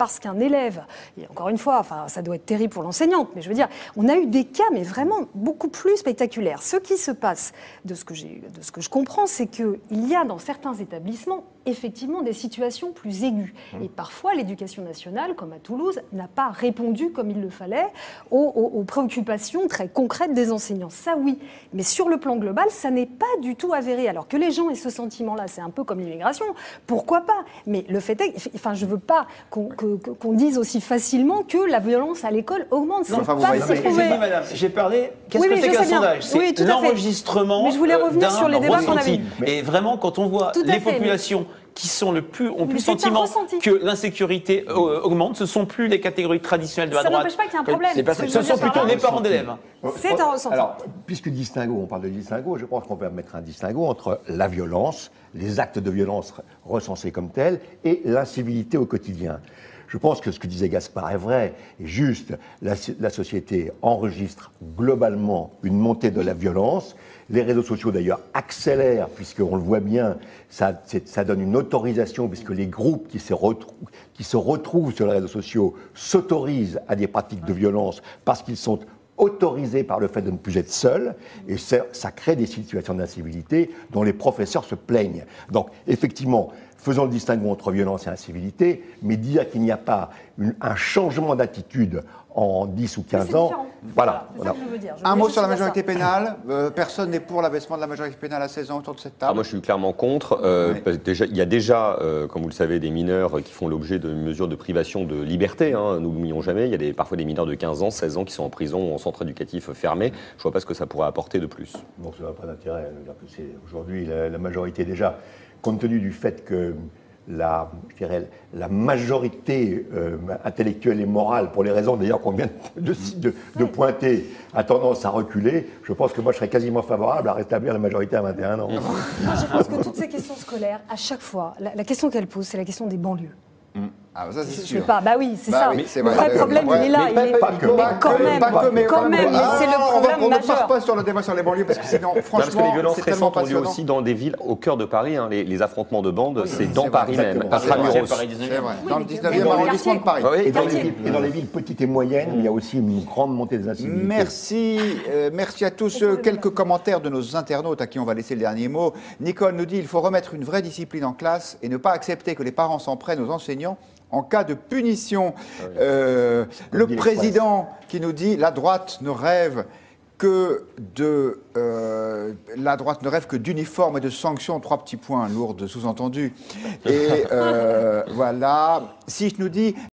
parce qu'un élève, et encore une fois, enfin, ça doit être terrible pour l'enseignante, mais je veux dire, on a eu des cas, mais vraiment beaucoup plus spectaculaires. Ce qui se passe, de ce que je comprends, c'est qu'il y a dans certains établissements, effectivement, des situations plus aiguës. Et parfois, l'éducation nationale, comme à Toulouse, n'a pas répondu comme il le fallait aux préoccupations très concrètes des enseignants. Ça, oui. Mais sur le plan global, ça n'est pas du tout avéré. Alors que les gens aient ce sentiment-là, c'est un peu comme l'immigration, pourquoi pas? Mais le fait est, enfin, je veux pas qu'on dise aussi facilement que la violence à l'école augmente. Non, enfin, madame, j'ai parlé. Qu'est-ce que c'est qu'un sondage? C'est l'enregistrement d'un ressenti. Et vraiment, quand on voit les populations qui sont ont plus le sentiment que l'insécurité augmente, ce ne sont plus les catégories traditionnelles de la droite. Ça n'empêche pas qu'il y a un problème. Ce sont plutôt les parents d'élèves. C'est un ressenti. Alors, puisque distinguo, on parle de distinguo, je pense qu'on peut mettre un distinguo entre la violence, les actes de violence recensés comme tels, et l'incivilité au quotidien. Je pense que ce que disait Gaspard est vrai et juste. La société enregistre globalement une montée de la violence. Les réseaux sociaux, d'ailleurs, accélèrent, puisqu'on le voit bien, ça donne une autorisation, puisque les groupes qui se retrouvent sur les réseaux sociaux s'autorisent à des pratiques de violence parce qu'ils sont autorisés par le fait de ne plus être seuls, et ça crée des situations d'incivilité dont les professeurs se plaignent. Donc, effectivement, faisons le distinguo entre violence et incivilité, mais dire qu'il n'y a pas un changement d'attitude en 10 ou 15 ans, voilà. C'est ça que je veux dire. Un mot sur la majorité pénale. Personne n'est pour l'abaissement de la majorité pénale à 16 ans autour de cette table. Moi, je suis clairement contre. Il y a déjà, comme vous le savez, des mineurs qui font l'objet de mesures de privation de liberté. N'oublions jamais, il y a parfois des mineurs de 15 ans, 16 ans qui sont en prison ou en centre éducatif fermé. Je ne vois pas ce que ça pourrait apporter de plus. Bon, ça n'a pas d'intérêt. Aujourd'hui, la majorité, déjà, compte tenu du fait que la majorité intellectuelle et morale, pour les raisons d'ailleurs qu'on vient de pointer, a tendance à reculer, je pense que moi je serais quasiment favorable à rétablir la majorité à 21 ans. Moi, je pense que toutes ces questions scolaires, à chaque fois, la question qu'elles posent, c'est la question des banlieues. Ah, ça, c'est sûr. Bah oui, c'est ça. Oui, le vrai problème, il est là. Quand même, c'est le problème on majeur. ne passe pas sur le débat sur les banlieues, parce que sinon, franchement, parce que les violences c'est tellement récentes ont lieu passionnant. aussi dans des villes au cœur de Paris. Les affrontements de bandes, c'est dans Paris même. C'est vrai. Dans le 19e arrondissement de Paris. Et dans les villes petites et moyennes, il y a aussi une grande montée des incivilités. Merci à tous. Quelques commentaires de nos internautes à qui on va laisser le dernier mot. Nicole nous dit il faut remettre une vraie discipline en classe et ne pas accepter que les parents s'en prennent aux enseignants en cas de punition. Le président qui nous dit la droite ne rêve que d'uniformes et de sanctions, 3 petits points lourdes sous-entendus. Et voilà. Si je nous dis